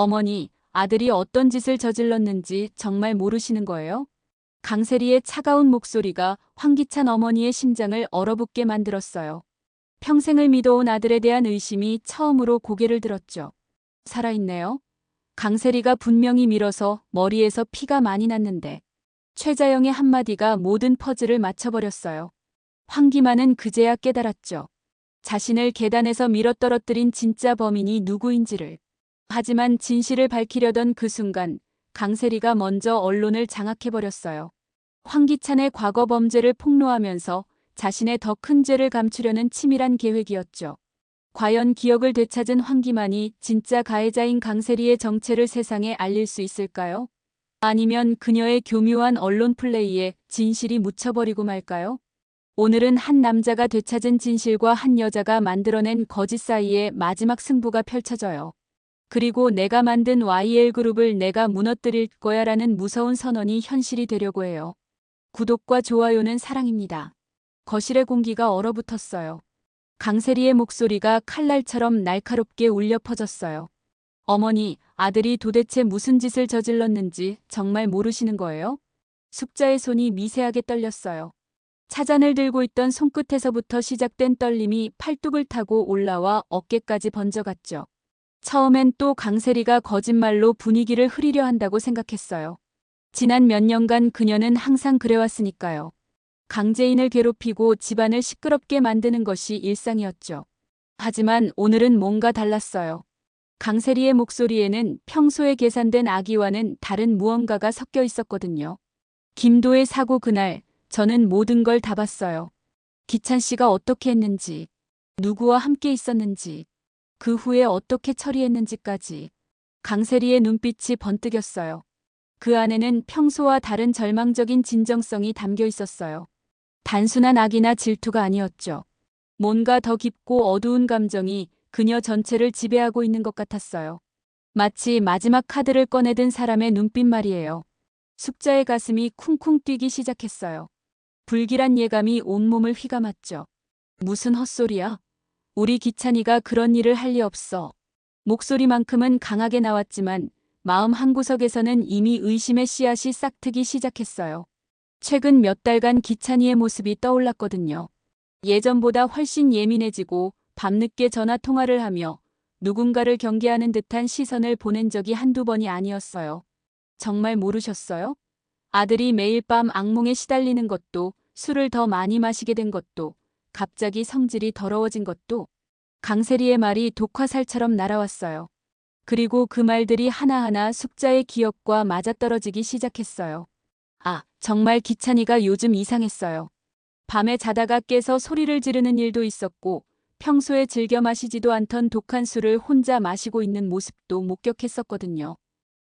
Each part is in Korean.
어머니, 아들이 어떤 짓을 저질렀는지 정말 모르시는 거예요? 강세리의 차가운 목소리가 황기찬 어머니의 심장을 얼어붙게 만들었어요. 평생을 믿어온 아들에 대한 의심이 처음으로 고개를 들었죠. 살아있네요. 강세리가 분명히 밀어서 머리에서 피가 많이 났는데 최자영의 한마디가 모든 퍼즐을 맞춰버렸어요. 황기만은 그제야 깨달았죠. 자신을 계단에서 밀어떨어뜨린 진짜 범인이 누구인지를. 하지만 진실을 밝히려던 그 순간 강세리가 먼저 언론을 장악해버렸어요. 황기찬의 과거 범죄를 폭로하면서 자신의 더 큰 죄를 감추려는 치밀한 계획이었죠. 과연 기억을 되찾은 황기만이 진짜 가해자인 강세리의 정체를 세상에 알릴 수 있을까요? 아니면 그녀의 교묘한 언론 플레이에 진실이 묻혀버리고 말까요? 오늘은 한 남자가 되찾은 진실과 한 여자가 만들어낸 거짓 사이에 마지막 승부가 펼쳐져요. 그리고 내가 만든 YL그룹을 내가 무너뜨릴 거야라는 무서운 선언이 현실이 되려고 해요. 구독과 좋아요는 사랑입니다. 거실의 공기가 얼어붙었어요. 강세리의 목소리가 칼날처럼 날카롭게 울려 퍼졌어요. 어머니, 아들이 도대체 무슨 짓을 저질렀는지 정말 모르시는 거예요? 숙자의 손이 미세하게 떨렸어요. 차잔을 들고 있던 손끝에서부터 시작된 떨림이 팔뚝을 타고 올라와 어깨까지 번져갔죠. 처음엔 또 강세리가 거짓말로 분위기를 흐리려 한다고 생각했어요. 지난 몇 년간 그녀는 항상 그래왔으니까요. 강재인을 괴롭히고 집안을 시끄럽게 만드는 것이 일상이었죠. 하지만 오늘은 뭔가 달랐어요. 강세리의 목소리에는 평소에 계산된 악의와는 다른 무언가가 섞여 있었거든요. 김도의 사고 그날 저는 모든 걸 다 봤어요. 기찬 씨가 어떻게 했는지, 누구와 함께 있었는지, 그 후에 어떻게 처리했는지까지. 강세리의 눈빛이 번뜩였어요. 그 안에는 평소와 다른 절망적인 진정성이 담겨 있었어요. 단순한 악이나 질투가 아니었죠. 뭔가 더 깊고 어두운 감정이 그녀 전체를 지배하고 있는 것 같았어요. 마치 마지막 카드를 꺼내든 사람의 눈빛 말이에요. 숙자의 가슴이 쿵쿵 뛰기 시작했어요. 불길한 예감이 온몸을 휘감았죠. 무슨 헛소리야? 우리 기찬이가 그런 일을 할 리 없어. 목소리만큼은 강하게 나왔지만 마음 한구석에서는 이미 의심의 씨앗이 싹트기 시작했어요. 최근 몇 달간 기찬이의 모습이 떠올랐거든요. 예전보다 훨씬 예민해지고 밤늦게 전화 통화를 하며 누군가를 경계하는 듯한 시선을 보낸 적이 한두 번이 아니었어요. 정말 모르셨어요? 아들이 매일 밤 악몽에 시달리는 것도, 술을 더 많이 마시게 된 것도, 갑자기 성질이 더러워진 것도. 강세리의 말이 독화살처럼 날아왔어요. 그리고 그 말들이 하나하나 숙자의 기억과 맞아떨어지기 시작했어요. 아, 정말 기찬이가 요즘 이상했어요. 밤에 자다가 깨서 소리를 지르는 일도 있었고 평소에 즐겨 마시지도 않던 독한 술을 혼자 마시고 있는 모습도 목격했었거든요.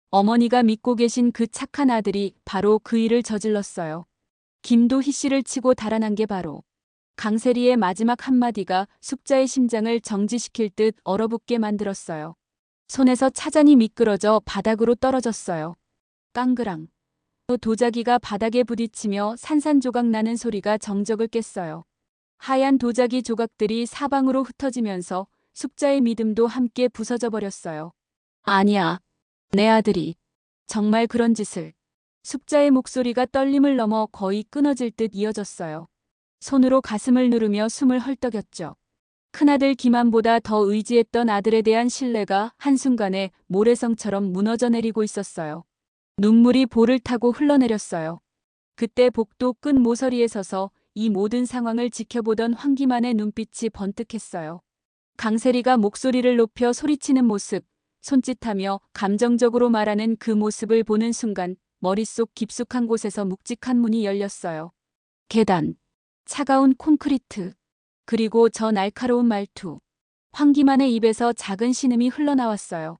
어머니가 믿고 계신 그 착한 아들이 바로 그 일을 저질렀어요. 김도희 씨를 치고 달아난 게 바로 강세리의 마지막 한마디가 숙자의 심장을 정지시킬 듯 얼어붙게 만들었어요. 손에서 차잔이 미끄러져 바닥으로 떨어졌어요. 깡그랑. 또 도자기가 바닥에 부딪히며 산산조각 나는 소리가 정적을 깼어요. 하얀 도자기 조각들이 사방으로 흩어지면서 숙자의 믿음도 함께 부서져 버렸어요. 아니야. 내 아들이 정말 그런 짓을. 숙자의 목소리가 떨림을 넘어 거의 끊어질 듯 이어졌어요. 손으로 가슴을 누르며 숨을 헐떡였죠. 큰아들 김한보다 더 의지했던 아들에 대한 신뢰가 한순간에 모래성처럼 무너져 내리고 있었어요. 눈물이 볼을 타고 흘러내렸어요. 그때 복도 끝 모서리에 서서 이 모든 상황을 지켜보던 황기만의 눈빛이 번뜩했어요. 강세리가 목소리를 높여 소리치는 모습, 손짓하며 감정적으로 말하는 그 모습을 보는 순간 머릿속 깊숙한 곳에서 묵직한 문이 열렸어요. 계단, 차가운 콘크리트, 그리고 저 날카로운 말투. 황기만의 입에서 작은 신음이 흘러나왔어요.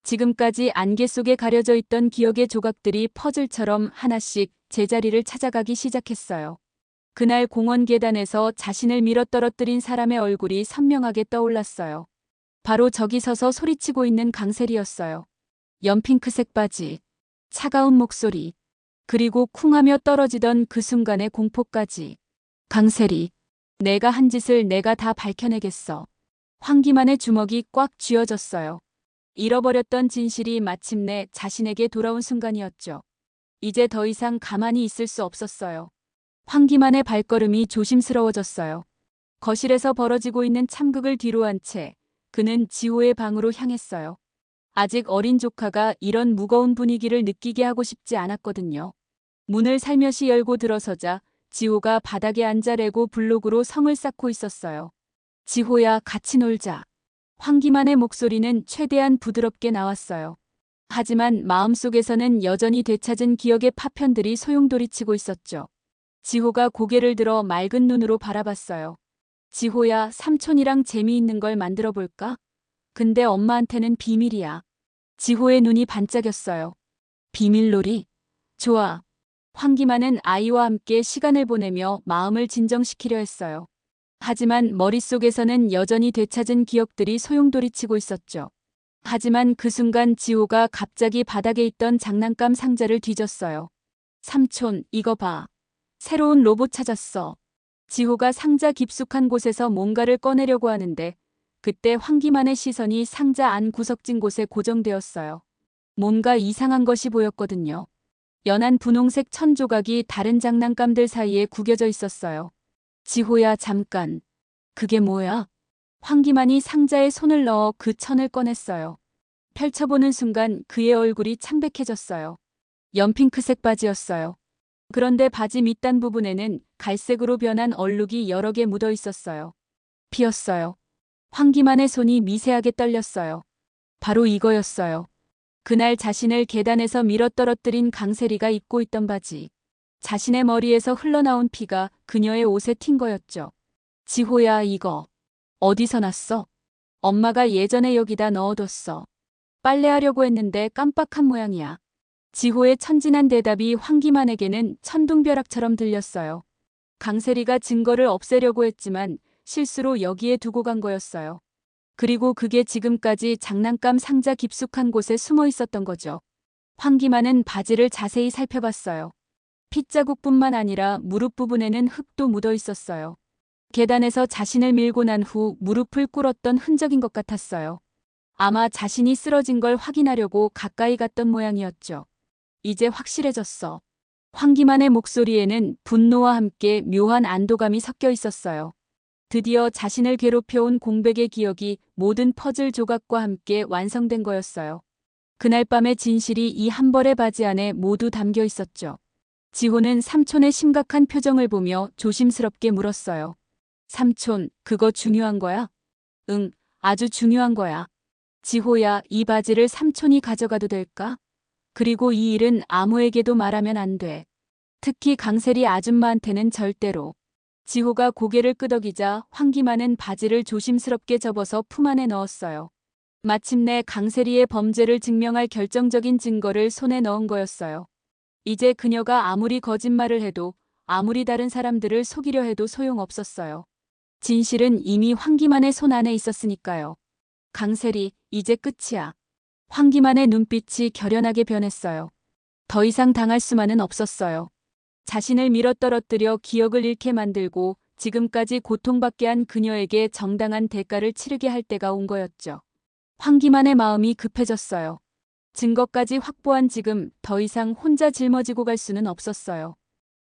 지금까지 안개 속에 가려져 있던 기억의 조각들이 퍼즐처럼 하나씩 제자리를 찾아가기 시작했어요. 그날 공원 계단에서 자신을 밀어떨어뜨린 사람의 얼굴이 선명하게 떠올랐어요. 바로 저기 서서 소리치고 있는 강세리였어요. 연핑크색 바지, 차가운 목소리, 그리고 쿵하며 떨어지던 그 순간의 공포까지. 강세리, 내가 한 짓을 내가 다 밝혀내겠어. 황기만의 주먹이 꽉 쥐어졌어요. 잃어버렸던 진실이 마침내 자신에게 돌아온 순간이었죠. 이제 더 이상 가만히 있을 수 없었어요. 황기만의 발걸음이 조심스러워졌어요. 거실에서 벌어지고 있는 참극을 뒤로 한 채 그는 지호의 방으로 향했어요. 아직 어린 조카가 이런 무거운 분위기를 느끼게 하고 싶지 않았거든요. 문을 살며시 열고 들어서자 지호가 바닥에 앉아래고 블록으로 성을 쌓고 있었어요. 지호야, 같이 놀자. 황기만의 목소리는 최대한 부드럽게 나왔어요. 하지만 마음속에서는 여전히 되찾은 기억의 파편들이 소용돌이치고 있었죠. 지호가 고개를 들어 맑은 눈으로 바라봤어요. 지호야, 삼촌이랑 재미있는 걸 만들어 볼까? 근데 엄마한테는 비밀이야. 지호의 눈이 반짝였어요. 비밀놀이? 좋아. 황기만은 아이와 함께 시간을 보내며 마음을 진정시키려 했어요. 하지만 머릿속에서는 여전히 되찾은 기억들이 소용돌이치고 있었죠. 하지만 그 순간 지호가 갑자기 바닥에 있던 장난감 상자를 뒤졌어요. 삼촌, 이거 봐. 새로운 로봇 찾았어. 지호가 상자 깊숙한 곳에서 뭔가를 꺼내려고 하는데 그때 황기만의 시선이 상자 안 구석진 곳에 고정되었어요. 뭔가 이상한 것이 보였거든요. 연한 분홍색 천 조각이 다른 장난감들 사이에 구겨져 있었어요. 지호야, 잠깐. 그게 뭐야? 황기만이 상자에 손을 넣어 그 천을 꺼냈어요. 펼쳐보는 순간 그의 얼굴이 창백해졌어요. 연핑크색 바지였어요. 그런데 바지 밑단 부분에는 갈색으로 변한 얼룩이 여러 개 묻어 있었어요. 피었어요. 황기만의 손이 미세하게 떨렸어요. 바로 이거였어요. 그날 자신을 계단에서 밀어떨어뜨린 강세리가 입고 있던 바지. 자신의 머리에서 흘러나온 피가 그녀의 옷에 튄 거였죠. 지호야, 이거 어디서 났어? 엄마가 예전에 여기다 넣어뒀어. 빨래하려고 했는데 깜빡한 모양이야. 지호의 천진한 대답이 황기만에게는 천둥벼락처럼 들렸어요. 강세리가 증거를 없애려고 했지만 실수로 여기에 두고 간 거였어요. 그리고 그게 지금까지 장난감 상자 깊숙한 곳에 숨어 있었던 거죠. 황기만은 바지를 자세히 살펴봤어요. 핏자국뿐만 아니라 무릎 부분에는 흙도 묻어 있었어요. 계단에서 자신을 밀고 난 후 무릎을 꿇었던 흔적인 것 같았어요. 아마 자신이 쓰러진 걸 확인하려고 가까이 갔던 모양이었죠. 이제 확실해졌어. 황기만의 목소리에는 분노와 함께 묘한 안도감이 섞여 있었어요. 드디어 자신을 괴롭혀온 공백의 기억이 모든 퍼즐 조각과 함께 완성된 거였어요. 그날 밤의 진실이 이 한 벌의 바지 안에 모두 담겨 있었죠. 지호는 삼촌의 심각한 표정을 보며 조심스럽게 물었어요. 삼촌, 그거 중요한 거야? 응, 아주 중요한 거야. 지호야, 이 바지를 삼촌이 가져가도 될까? 그리고 이 일은 아무에게도 말하면 안 돼. 특히 강세리 아줌마한테는 절대로. 지호가 고개를 끄덕이자 황기만은 바지를 조심스럽게 접어서 품 안에 넣었어요. 마침내 강세리의 범죄를 증명할 결정적인 증거를 손에 넣은 거였어요. 이제 그녀가 아무리 거짓말을 해도 아무리 다른 사람들을 속이려 해도 소용없었어요. 진실은 이미 황기만의 손 안에 있었으니까요. 강세리, 이제 끝이야. 황기만의 눈빛이 결연하게 변했어요. 더 이상 당할 수만은 없었어요. 자신을 밀어떨어뜨려 기억을 잃게 만들고 지금까지 고통받게 한 그녀에게 정당한 대가를 치르게 할 때가 온 거였죠. 황기만의 마음이 급해졌어요. 증거까지 확보한 지금 더 이상 혼자 짊어지고 갈 수는 없었어요.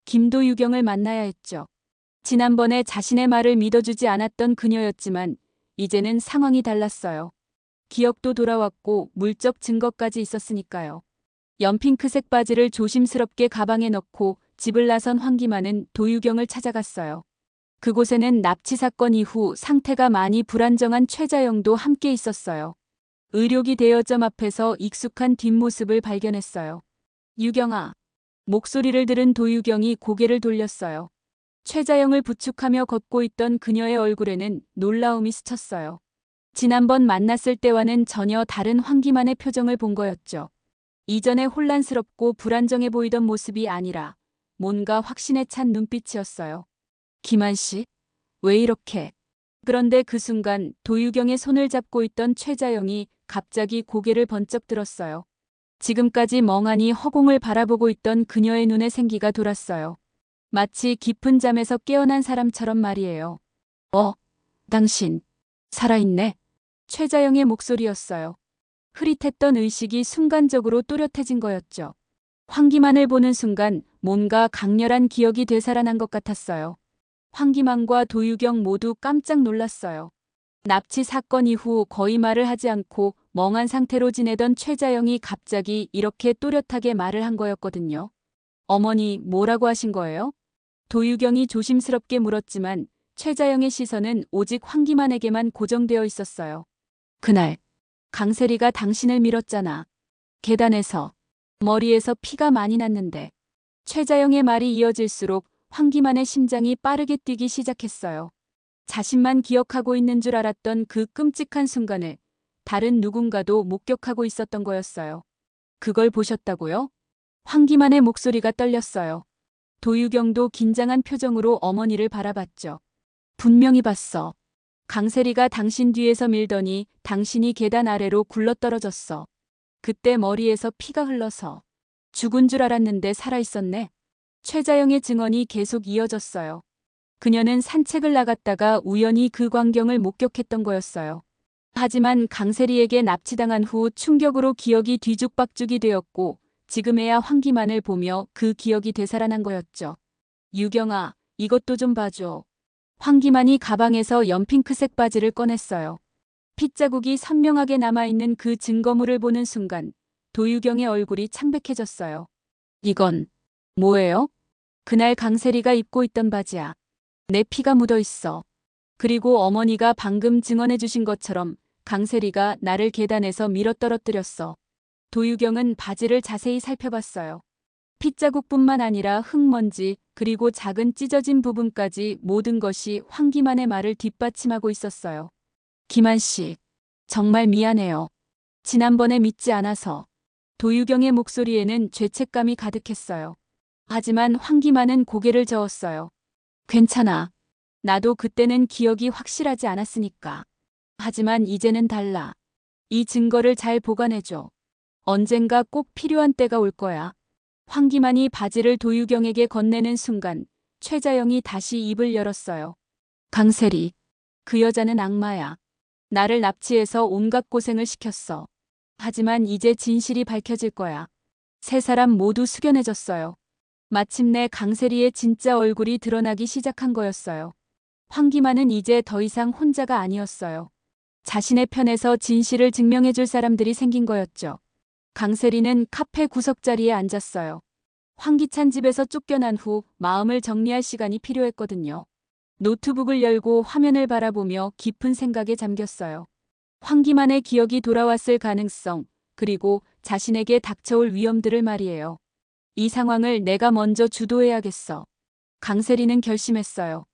김도유경을 만나야 했죠. 지난번에 자신의 말을 믿어주지 않았던 그녀였지만 이제는 상황이 달랐어요. 기억도 돌아왔고 물적 증거까지 있었으니까요. 연핑크색 바지를 조심스럽게 가방에 넣고 집을 나선 황기만은 도유경을 찾아갔어요. 그곳에는 납치 사건 이후 상태가 많이 불안정한 최자영도 함께 있었어요. 의료기 대여점 앞에서 익숙한 뒷모습을 발견했어요. 유경아. 목소리를 들은 도유경이 고개를 돌렸어요. 최자영을 부축하며 걷고 있던 그녀의 얼굴에는 놀라움이 스쳤어요. 지난번 만났을 때와는 전혀 다른 황기만의 표정을 본 거였죠. 이전에 혼란스럽고 불안정해 보이던 모습이 아니라 뭔가 확신에 찬 눈빛이었어요. 기만 씨? 왜 이렇게? 그런데 그 순간 도유경의 손을 잡고 있던 최자영이 갑자기 고개를 번쩍 들었어요. 지금까지 멍하니 허공을 바라보고 있던 그녀의 눈에 생기가 돌았어요. 마치 깊은 잠에서 깨어난 사람처럼 말이에요. 당신, 살아있네. 최자영의 목소리였어요. 흐릿했던 의식이 순간적으로 또렷해진 거였죠. 황기만을 보는 순간 뭔가 강렬한 기억이 되살아난 것 같았어요. 황기만과 도유경 모두 깜짝 놀랐어요. 납치 사건 이후 거의 말을 하지 않고 멍한 상태로 지내던 최자영이 갑자기 이렇게 또렷하게 말을 한 거였거든요. 어머니, 뭐라고 하신 거예요? 도유경이 조심스럽게 물었지만 최자영의 시선은 오직 황기만에게만 고정되어 있었어요. 그날, 강세리가 당신을 밀었잖아. 계단에서. 머리에서 피가 많이 났는데. 최자영의 말이 이어질수록 황기만의 심장이 빠르게 뛰기 시작했어요. 자신만 기억하고 있는 줄 알았던 그 끔찍한 순간을 다른 누군가도 목격하고 있었던 거였어요. 그걸 보셨다고요? 황기만의 목소리가 떨렸어요. 도유경도 긴장한 표정으로 어머니를 바라봤죠. 분명히 봤어. 강세리가 당신 뒤에서 밀더니 당신이 계단 아래로 굴러떨어졌어. 그때 머리에서 피가 흘러서 죽은 줄 알았는데 살아있었네. 최자영의 증언이 계속 이어졌어요. 그녀는 산책을 나갔다가 우연히 그 광경을 목격했던 거였어요. 하지만 강세리에게 납치당한 후 충격으로 기억이 뒤죽박죽이 되었고 지금에야 황기만을 보며 그 기억이 되살아난 거였죠. 유경아, 이것도 좀 봐줘. 황기만이 가방에서 연핑크색 바지를 꺼냈어요. 핏자국이 선명하게 남아있는 그 증거물을 보는 순간 도유경의 얼굴이 창백해졌어요. 이건 뭐예요? 그날 강세리가 입고 있던 바지야. 내 피가 묻어 있어. 그리고 어머니가 방금 증언해 주신 것처럼 강세리가 나를 계단에서 밀어떨어뜨렸어. 도유경은 바지를 자세히 살펴봤어요. 핏자국뿐만 아니라 흙먼지 그리고 작은 찢어진 부분까지 모든 것이 황기만의 말을 뒷받침하고 있었어요. 기만 씨, 정말 미안해요. 지난번에 믿지 않아서. 도유경의 목소리에는 죄책감이 가득했어요. 하지만 황기만은 고개를 저었어요. 괜찮아. 나도 그때는 기억이 확실하지 않았으니까. 하지만 이제는 달라. 이 증거를 잘 보관해줘. 언젠가 꼭 필요한 때가 올 거야. 황기만이 바지를 도유경에게 건네는 순간 최자영이 다시 입을 열었어요. 강세리, 그 여자는 악마야. 나를 납치해서 온갖 고생을 시켰어. 하지만 이제 진실이 밝혀질 거야. 세 사람 모두 숙연해졌어요. 마침내 강세리의 진짜 얼굴이 드러나기 시작한 거였어요. 황기만은 이제 더 이상 혼자가 아니었어요. 자신의 편에서 진실을 증명해줄 사람들이 생긴 거였죠. 강세리는 카페 구석자리에 앉았어요. 황기찬 집에서 쫓겨난 후 마음을 정리할 시간이 필요했거든요. 노트북을 열고 화면을 바라보며 깊은 생각에 잠겼어요. 황기만의 기억이 돌아왔을 가능성, 그리고 자신에게 닥쳐올 위험들을 말이에요. 이 상황을 내가 먼저 주도해야겠어. 강세리는 결심했어요.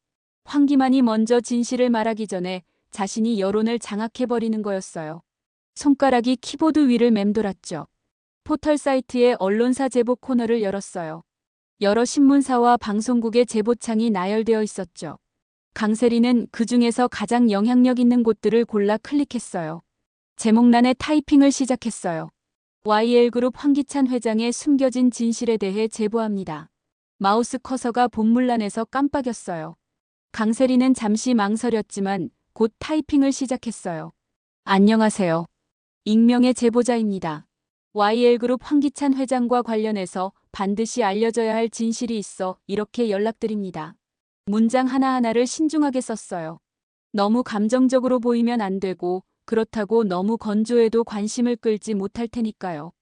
황기만이 먼저 진실을 말하기 전에 자신이 여론을 장악해버리는 거였어요. 손가락이 키보드 위를 맴돌았죠. 포털 사이트의 언론사 제보 코너를 열었어요. 여러 신문사와 방송국의 제보창이 나열되어 있었죠. 강세리는 그 중에서 가장 영향력 있는 곳들을 골라 클릭했어요. 제목란에 타이핑을 시작했어요. YL그룹 황기찬 회장의 숨겨진 진실에 대해 제보합니다. 마우스 커서가 본문란에서 깜빡였어요. 강세리는 잠시 망설였지만 곧 타이핑을 시작했어요. 안녕하세요. 익명의 제보자입니다. YL그룹 황기찬 회장과 관련해서 반드시 알려져야 할 진실이 있어 이렇게 연락드립니다. 문장 하나하나를 신중하게 썼어요. 너무 감정적으로 보이면 안 되고 그렇다고 너무 건조해도 관심을 끌지 못할 테니까요.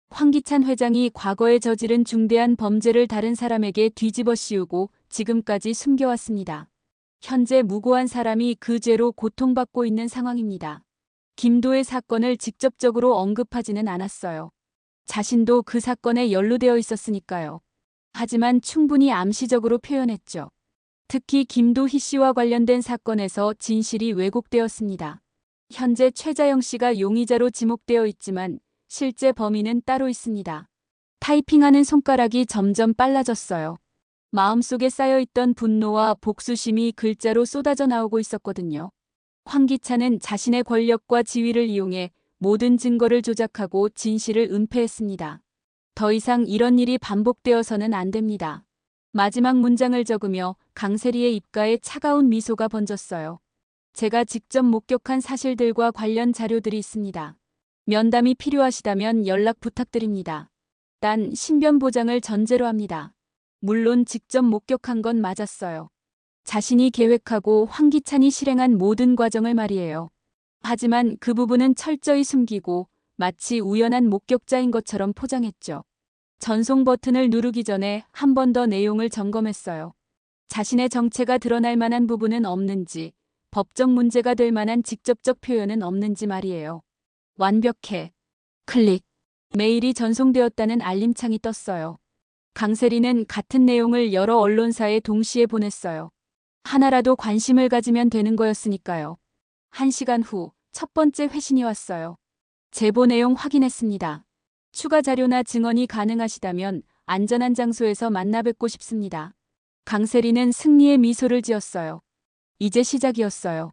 황기찬 회장이 과거에 저지른 중대한 범죄를 다른 사람에게 뒤집어 씌우고 지금까지 숨겨왔습니다. 현재 무고한 사람이 그 죄로 고통받고 있는 상황입니다. 김도의 사건을 직접적으로 언급하지는 않았어요. 자신도 그 사건에 연루되어 있었으니까요. 하지만 충분히 암시적으로 표현했죠. 특히 김도희 씨와 관련된 사건에서 진실이 왜곡되었습니다. 현재 최자영 씨가 용의자로 지목되어 있지만 실제 범인은 따로 있습니다. 타이핑하는 손가락이 점점 빨라졌어요. 마음속에 쌓여있던 분노와 복수심이 글자로 쏟아져 나오고 있었거든요. 황기찬은 자신의 권력과 지위를 이용해 모든 증거를 조작하고 진실을 은폐했습니다. 더 이상 이런 일이 반복되어서는 안 됩니다. 마지막 문장을 적으며 강세리의 입가에 차가운 미소가 번졌어요. 제가 직접 목격한 사실들과 관련 자료들이 있습니다. 면담이 필요하시다면 연락 부탁드립니다. 단 신변 보장을 전제로 합니다. 물론 직접 목격한 건 맞았어요. 자신이 계획하고 황기찬이 실행한 모든 과정을 말이에요. 하지만 그 부분은 철저히 숨기고 마치 우연한 목격자인 것처럼 포장했죠. 전송 버튼을 누르기 전에 한 번 더 내용을 점검했어요. 자신의 정체가 드러날 만한 부분은 없는지, 법적 문제가 될 만한 직접적 표현은 없는지 말이에요. 완벽해. 클릭. 메일이 전송되었다는 알림창이 떴어요. 강세리는 같은 내용을 여러 언론사에 동시에 보냈어요. 하나라도 관심을 가지면 되는 거였으니까요. 1시간 후 첫 번째 회신이 왔어요. 제보 내용 확인했습니다. 추가 자료나 증언이 가능하시다면 안전한 장소에서 만나 뵙고 싶습니다. 강세리는 승리의 미소를 지었어요. 이제 시작이었어요.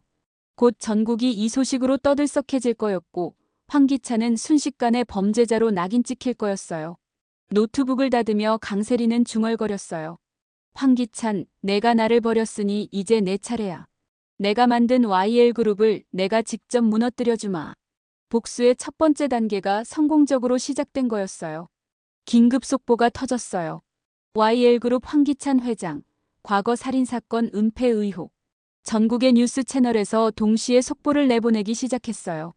곧 전국이 이 소식으로 떠들썩해질 거였고 황기찬은 순식간에 범죄자로 낙인 찍힐 거였어요. 노트북을 닫으며 강세리는 중얼거렸어요. 황기찬, 내가 나를 버렸으니 이제 내 차례야. 내가 만든 YL그룹을 내가 직접 무너뜨려주마. 복수의 첫 번째 단계가 성공적으로 시작된 거였어요. 긴급 속보가 터졌어요. YL그룹 황기찬 회장, 과거 살인사건 은폐 의혹. 전국의 뉴스 채널에서 동시에 속보를 내보내기 시작했어요.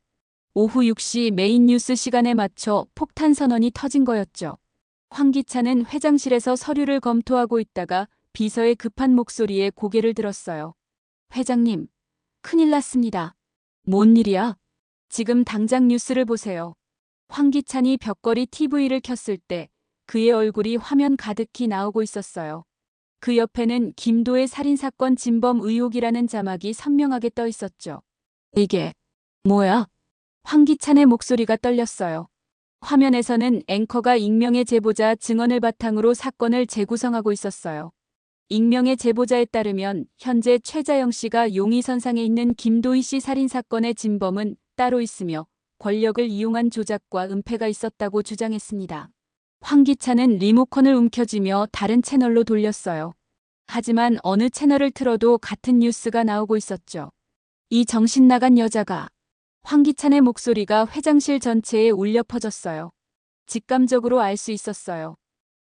오후 6시 메인 뉴스 시간에 맞춰 폭탄 선언이 터진 거였죠. 황기찬은 회장실에서 서류를 검토하고 있다가 비서의 급한 목소리에 고개를 들었어요. 회장님, 큰일 났습니다. 뭔 일이야? 지금 당장 뉴스를 보세요. 황기찬이 벽걸이 TV를 켰을 때 그의 얼굴이 화면 가득히 나오고 있었어요. 그 옆에는 김도의 살인사건 진범 의혹이라는 자막이 선명하게 떠 있었죠. 이게 뭐야? 황기찬의 목소리가 떨렸어요. 화면에서는 앵커가 익명의 제보자 증언을 바탕으로 사건을 재구성하고 있었어요. 익명의 제보자에 따르면 현재 최자영 씨가 용의선상에 있는 김도희 씨 살인사건의 진범은 따로 있으며 권력을 이용한 조작과 은폐가 있었다고 주장했습니다. 황기찬은 리모컨을 움켜쥐며 다른 채널로 돌렸어요. 하지만 어느 채널을 틀어도 같은 뉴스가 나오고 있었죠. 이 정신 나간 여자가. 황기찬의 목소리가 회장실 전체에 울려 퍼졌어요. 직감적으로 알 수 있었어요.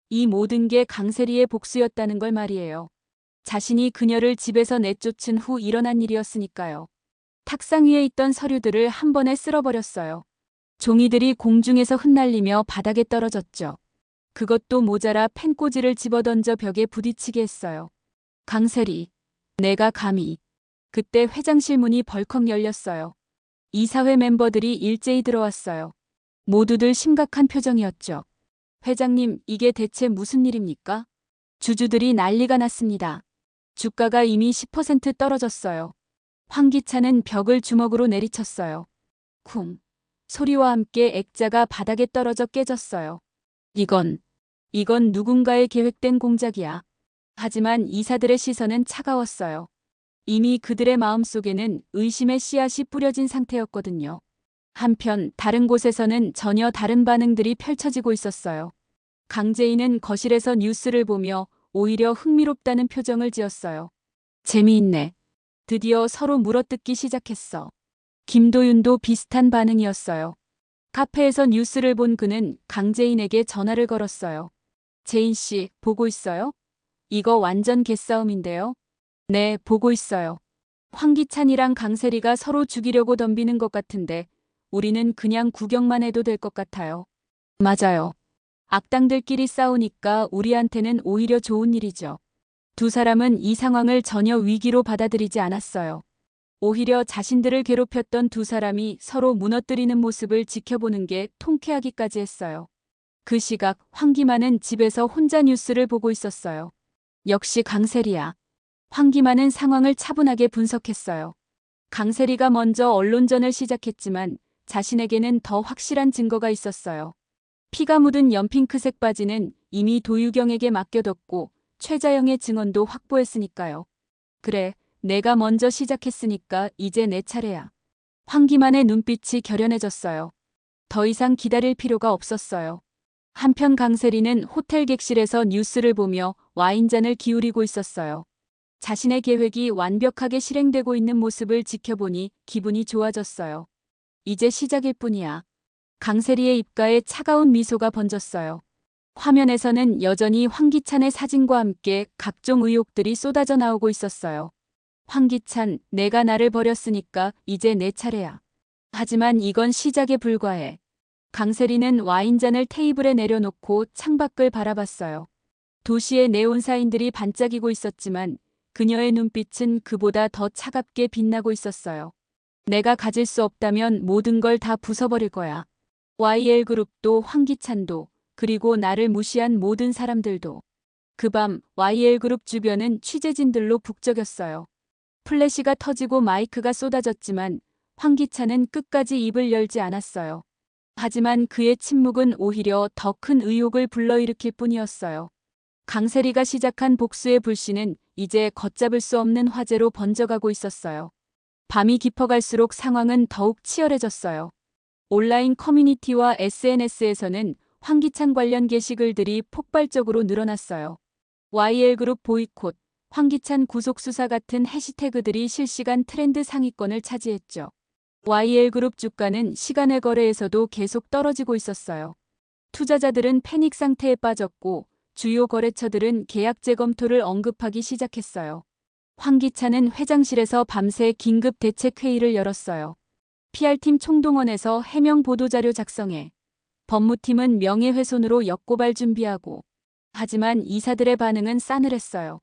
이 모든 게 강세리의 복수였다는 걸 말이에요. 자신이 그녀를 집에서 내쫓은 후 일어난 일이었으니까요. 탁상 위에 있던 서류들을 한 번에 쓸어버렸어요. 종이들이 공중에서 흩날리며 바닥에 떨어졌죠. 그것도 모자라 펜꽂이를 집어던져 벽에 부딪히게 했어요. 강세리, 내가 감히. 그때 회장실 문이 벌컥 열렸어요. 이사회 멤버들이 일제히 들어왔어요. 모두들 심각한 표정이었죠. 회장님, 이게 대체 무슨 일입니까? 주주들이 난리가 났습니다. 주가가 이미 10% 떨어졌어요. 황기찬은 벽을 주먹으로 내리쳤어요. 쿵. 소리와 함께 액자가 바닥에 떨어져 깨졌어요. 이건 누군가의 계획된 공작이야. 하지만 이사들의 시선은 차가웠어요. 이미 그들의 마음속에는 의심의 씨앗이 뿌려진 상태였거든요. 한편 다른 곳에서는 전혀 다른 반응들이 펼쳐지고 있었어요. 강재인은 거실에서 뉴스를 보며 오히려 흥미롭다는 표정을 지었어요. 재미있네. 드디어 서로 물어뜯기 시작했어. 김도윤도 비슷한 반응이었어요. 카페에서 뉴스를 본 그는 강재인에게 전화를 걸었어요. 재인 씨, 보고 있어요? 이거 완전 개싸움인데요? 네, 보고 있어요. 황기찬이랑 강세리가 서로 죽이려고 덤비는 것 같은데 우리는 그냥 구경만 해도 될 것 같아요. 맞아요. 악당들끼리 싸우니까 우리한테는 오히려 좋은 일이죠. 두 사람은 이 상황을 전혀 위기로 받아들이지 않았어요. 오히려 자신들을 괴롭혔던 두 사람이 서로 무너뜨리는 모습을 지켜보는 게 통쾌하기까지 했어요. 그 시각 황기만은 집에서 혼자 뉴스를 보고 있었어요. 역시 강세리야. 황기만은 상황을 차분하게 분석했어요. 강세리가 먼저 언론전을 시작했지만 자신에게는 더 확실한 증거가 있었어요. 피가 묻은 연핑크색 바지는 이미 도유경에게 맡겨뒀고 최자영의 증언도 확보했으니까요. 그래, 내가 먼저 시작했으니까 이제 내 차례야. 황기만의 눈빛이 결연해졌어요. 더 이상 기다릴 필요가 없었어요. 한편 강세리는 호텔 객실에서 뉴스를 보며 와인잔을 기울이고 있었어요. 자신의 계획이 완벽하게 실행되고 있는 모습을 지켜보니 기분이 좋아졌어요. 이제 시작일 뿐이야. 강세리의 입가에 차가운 미소가 번졌어요. 화면에서는 여전히 황기찬의 사진과 함께 각종 의혹들이 쏟아져 나오고 있었어요. 황기찬, 내가 나를 버렸으니까 이제 내 차례야. 하지만 이건 시작에 불과해. 강세리는 와인잔을 테이블에 내려놓고 창밖을 바라봤어요. 도시의 네온사인들이 반짝이고 있었지만 그녀의 눈빛은 그보다 더 차갑게 빛나고 있었어요. 내가 가질 수 없다면 모든 걸 다 부숴버릴 거야. YL그룹도 황기찬도 그리고 나를 무시한 모든 사람들도. 그 밤 YL그룹 주변은 취재진들로 북적였어요. 플래시가 터지고 마이크가 쏟아졌지만 황기찬은 끝까지 입을 열지 않았어요. 하지만 그의 침묵은 오히려 더 큰 의혹을 불러일으킬 뿐이었어요. 강세리가 시작한 복수의 불씨는 이제 걷잡을 수 없는 화재로 번져가고 있었어요. 밤이 깊어갈수록 상황은 더욱 치열해졌어요. 온라인 커뮤니티와 SNS에서는 황기찬 관련 게시글들이 폭발적으로 늘어났어요. YL그룹 보이콧, 황기찬 구속수사 같은 해시태그들이 실시간 트렌드 상위권을 차지했죠. YL그룹 주가는 시간의 거래에서도 계속 떨어지고 있었어요. 투자자들은 패닉 상태에 빠졌고 주요 거래처들은 계약 재검토를 언급하기 시작했어요. 황기찬은 회장실에서 밤새 긴급 대책회의를 열었어요. PR팀 총동원해서 해명 보도자료 작성해. 법무팀은 명예훼손으로 역고발 준비하고. 하지만 이사들의 반응은 싸늘했어요.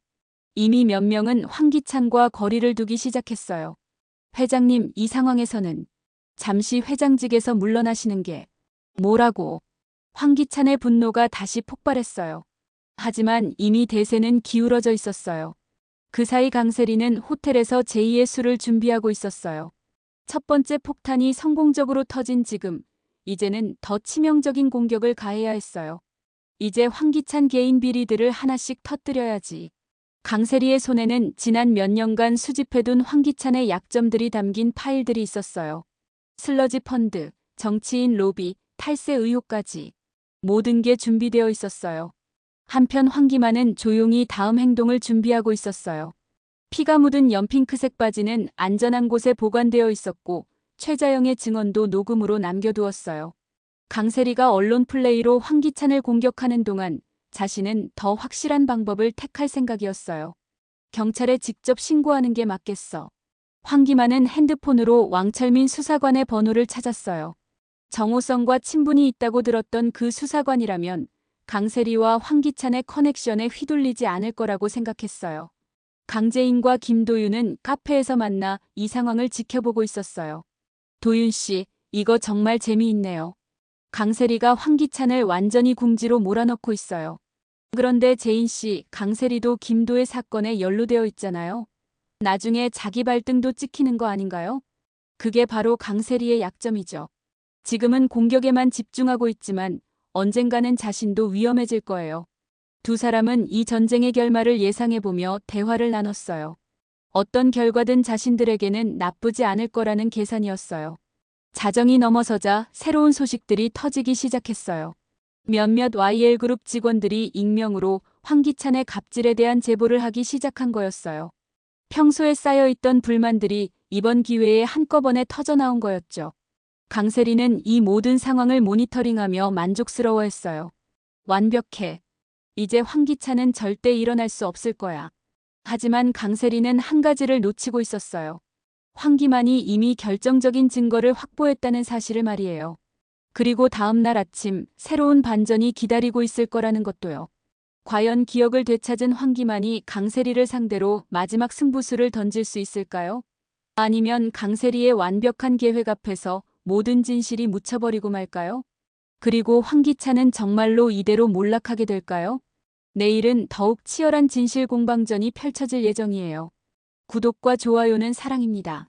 이미 몇 명은 황기찬과 거리를 두기 시작했어요. 회장님, 이 상황에서는 잠시 회장직에서 물러나시는 게 뭐라고? 황기찬의 분노가 다시 폭발했어요. 하지만 이미 대세는 기울어져 있었어요. 그 사이 강세리는 호텔에서 제2의 술을 준비하고 있었어요. 첫 번째 폭탄이 성공적으로 터진 지금, 이제는 더 치명적인 공격을 가해야 했어요. 이제 황기찬 개인 비리들을 하나씩 터뜨려야지. 강세리의 손에는 지난 몇 년간 수집해둔 황기찬의 약점들이 담긴 파일들이 있었어요. 슬러지 펀드, 정치인 로비, 탈세 의혹까지. 모든 게 준비되어 있었어요. 한편 황기만은 조용히 다음 행동을 준비하고 있었어요. 피가 묻은 연핑크색 바지는 안전한 곳에 보관되어 있었고 최자영의 증언도 녹음으로 남겨두었어요. 강세리가 언론 플레이로 황기찬을 공격하는 동안 자신은 더 확실한 방법을 택할 생각이었어요. 경찰에 직접 신고하는 게 맞겠어. 황기만은 핸드폰으로 왕철민 수사관의 번호를 찾았어요. 정호성과 친분이 있다고 들었던 그 수사관이라면 강세리와 황기찬의 커넥션에 휘둘리지 않을 거라고 생각했어요. 강재인과 김도윤은 카페에서 만나 이 상황을 지켜보고 있었어요. 도윤 씨, 이거 정말 재미있네요. 강세리가 황기찬을 완전히 궁지로 몰아넣고 있어요. 그런데 재인 씨, 강세리도 김도의 사건에 연루되어 있잖아요. 나중에 자기 발등도 찍히는 거 아닌가요? 그게 바로 강세리의 약점이죠. 지금은 공격에만 집중하고 있지만 언젠가는 자신도 위험해질 거예요. 두 사람은 이 전쟁의 결말을 예상해보며 대화를 나눴어요. 어떤 결과든 자신들에게는 나쁘지 않을 거라는 계산이었어요. 자정이 넘어서자 새로운 소식들이 터지기 시작했어요. 몇몇 YL그룹 직원들이 익명으로 황기찬의 갑질에 대한 제보를 하기 시작한 거였어요. 평소에 쌓여있던 불만들이 이번 기회에 한꺼번에 터져나온 거였죠. 강세리는 이 모든 상황을 모니터링하며 만족스러워했어요. 완벽해. 이제 황기찬은 절대 일어날 수 없을 거야. 하지만 강세리는 한 가지를 놓치고 있었어요. 황기만이 이미 결정적인 증거를 확보했다는 사실을 말이에요. 그리고 다음 날 아침 새로운 반전이 기다리고 있을 거라는 것도요. 과연 기억을 되찾은 황기만이 강세리를 상대로 마지막 승부수를 던질 수 있을까요? 아니면 강세리의 완벽한 계획 앞에서 모든 진실이 묻혀버리고 말까요? 그리고 황기찬은 정말로 이대로 몰락하게 될까요? 내일은 더욱 치열한 진실 공방전이 펼쳐질 예정이에요. 구독과 좋아요는 사랑입니다.